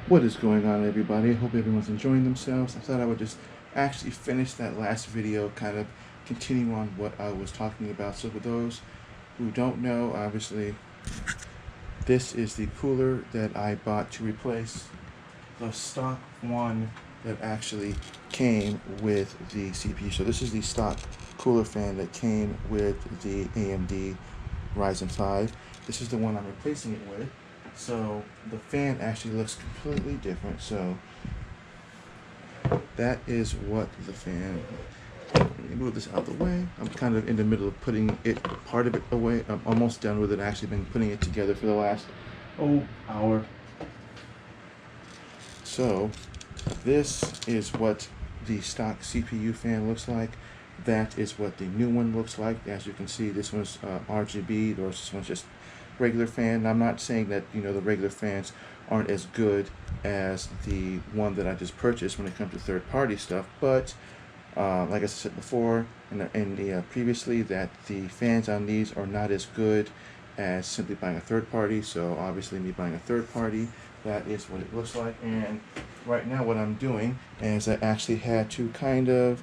What is going on, everybody? I hope everyone's enjoying themselves. I thought I would just actually finish that last video, kind of continue on what I was talking about. So for those who don't know, obviously this is the cooler that I bought to replace the stock one that actually came with the CPU. So this is the stock cooler fan that came with the AMD Ryzen 5. This is the one I'm replacing it with. So the fan actually looks completely different. So that is what the fan. Let me move this out of the way. I'm kind of in the middle of putting it, part of it away. I'm almost done with it. I've actually been putting it together for the last hour. So this is what the stock CPU fan looks like. That is what the new one looks like. As you can see, this one's RGB, or this one's just regular fan. I'm not saying that the regular fans aren't as good as the one that I just purchased when it comes to third-party stuff, but like I said before previously, that the fans on these are not as good as simply buying a third party. So obviously me buying a third party, that is what it looks like. And right now what I'm doing is I actually had to kind of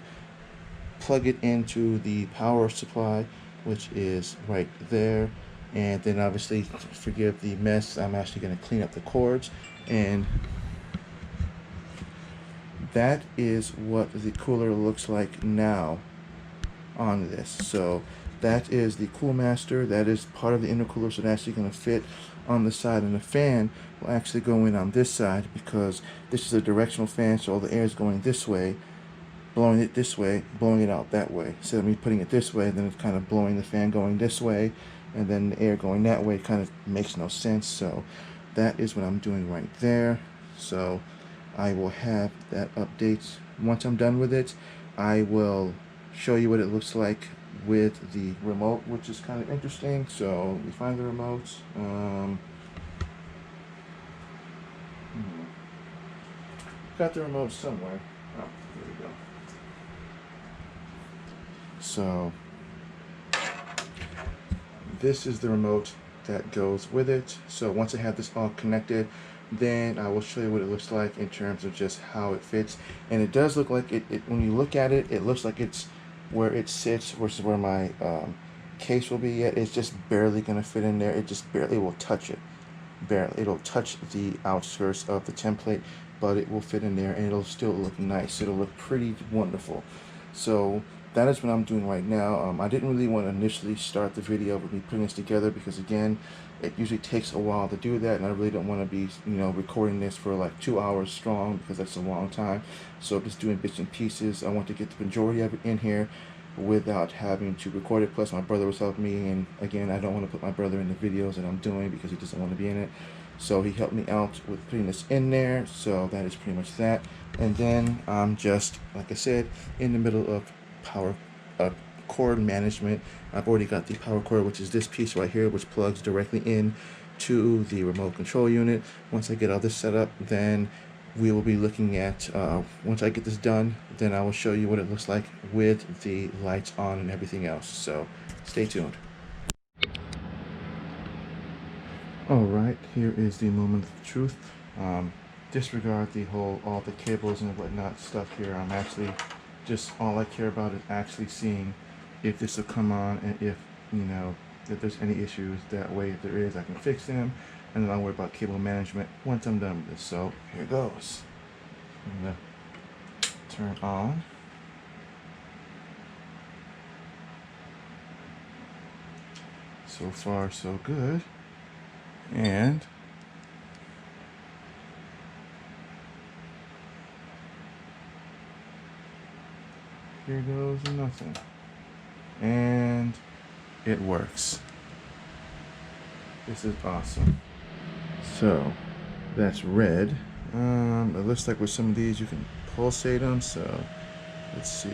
plug it into the power supply, which is right there. And then obviously, forgive the mess, I'm actually going to clean up the cords, and that is what the cooler looks like now on this. So that is the cool master. That is part of the intercooler, so that's actually going to fit on the side, and the fan will actually go in on this side because this is a directional fan, so all the air is going this way, blowing it this way, blowing it out that way. Instead of me putting it this way, then it's kind of blowing the fan going this way, and then the air going that way. It kind of makes no sense. So that is what I'm doing right there. So I will have that update once I'm done with it. I will show you what it looks like with the remote, which is kind of interesting. So let me find the remote. Got the remote somewhere. Oh, here we go. So this is the remote that goes with it. So once I have this all connected, then I will show you what it looks like in terms of just how it fits. And it does look like it when you look at it, it looks like it's where it sits versus where my case will be at. It's just barely gonna fit in there. It just barely will touch it. Barely. It'll touch the outskirts of the template, but it will fit in there, and it'll still look nice. It'll look pretty wonderful. So that is what I'm doing right now. I didn't really want to initially start the video with me putting this together because, again, it usually takes a while to do that, and I really don't want to be recording this for like 2 hours strong because that's a long time. So I'm just doing bits and pieces. I want to get the majority of it in here without having to record it. Plus my brother was helping me, and again, I don't want to put my brother in the videos that I'm doing because he doesn't want to be in it. So he helped me out with putting this in there. So that is pretty much that. And then I'm just, like I said, in the middle of power cord management. I've already got the power cord, which is this piece right here, which plugs directly in to the remote control unit. Once I get all this set up, then we will be looking at, once I get this done, then I will show you what it looks like with the lights on and everything else. So stay tuned. Alright, here is the moment of truth. Disregard the whole, all the cables and whatnot stuff here. I'm actually just, all I care about is actually seeing if this will come on, and if, if there's any issues. That way, if there is, I can fix them, and then I'll worry about cable management once I'm done with this. So here goes. I'm gonna turn on. So far, so good. And here goes nothing. And it works. This is awesome. So that's red. It looks like with some of these you can pulsate them. So let's see.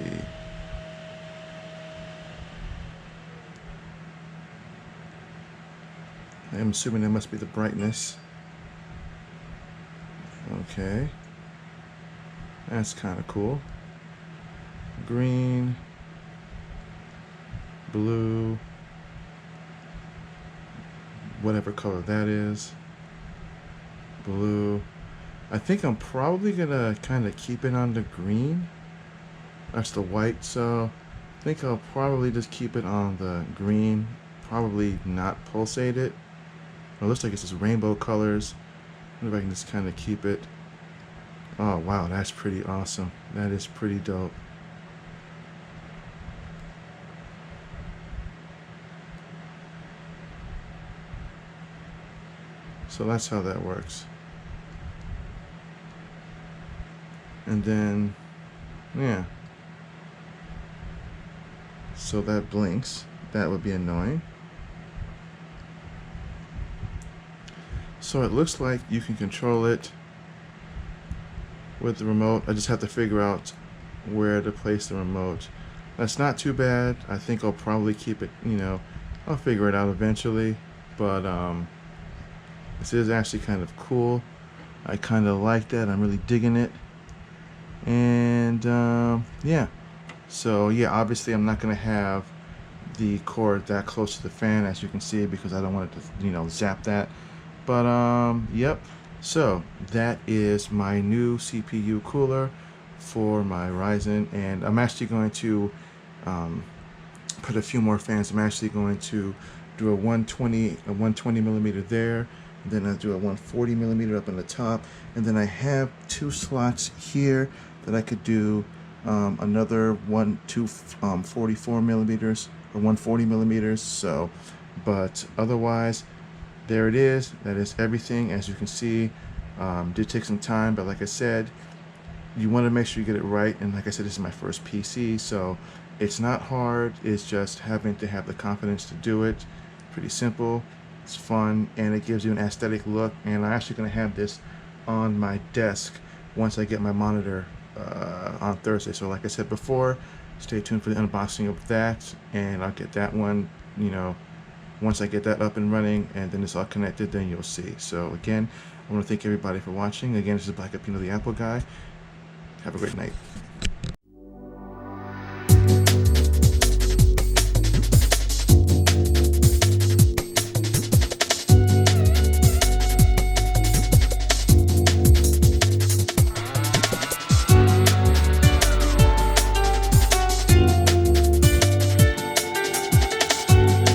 I'm assuming that must be the brightness. Okay. That's kind of cool. Green, blue, whatever color that is, blue, I think I'm probably gonna kind of keep it on the green. That's the white, so I think I'll probably just keep it on the green. Probably not pulsate it. It looks like it's just rainbow colors. I wonder if I can just kind of keep it. Oh wow, that's pretty awesome. That is pretty dope. So that's how that works. And then, yeah. So that blinks. That would be annoying. So it looks like you can control it with the remote. I just have to figure out where to place the remote. That's not too bad. I think I'll probably keep it, you know, I'll figure it out eventually. But this is actually kind of cool. I kind of like that. I'm really digging it. And yeah. So yeah, obviously I'm not going to have the cord that close to the fan, as you can see, because I don't want it to, you know, zap that. But yep. So that is my new CPU cooler for my Ryzen, and I'm actually going to put a few more fans. I'm actually going to do a 120 millimeter there, and then I'll do a 140 millimeter up on the top, and then I have 2 slots here that I could do another 44 millimeters or 140 millimeters. So, but otherwise, there it is. That is everything. As you can see, did take some time, but like I said, you want to make sure you get it right. And like I said, this is my first PC, so it's not hard. It's just having to have the confidence to do it. Pretty simple. It's fun, and it gives you an aesthetic look. And I'm actually going to have this on my desk once I get my monitor on Thursday. So like I said before, stay tuned for the unboxing of that, and I'll get that one, you know, once I get that up and running, and then it's all connected, then you'll see. So again, I want to thank everybody for watching. Again, this is Black Edition, the Apple guy. Have a great night.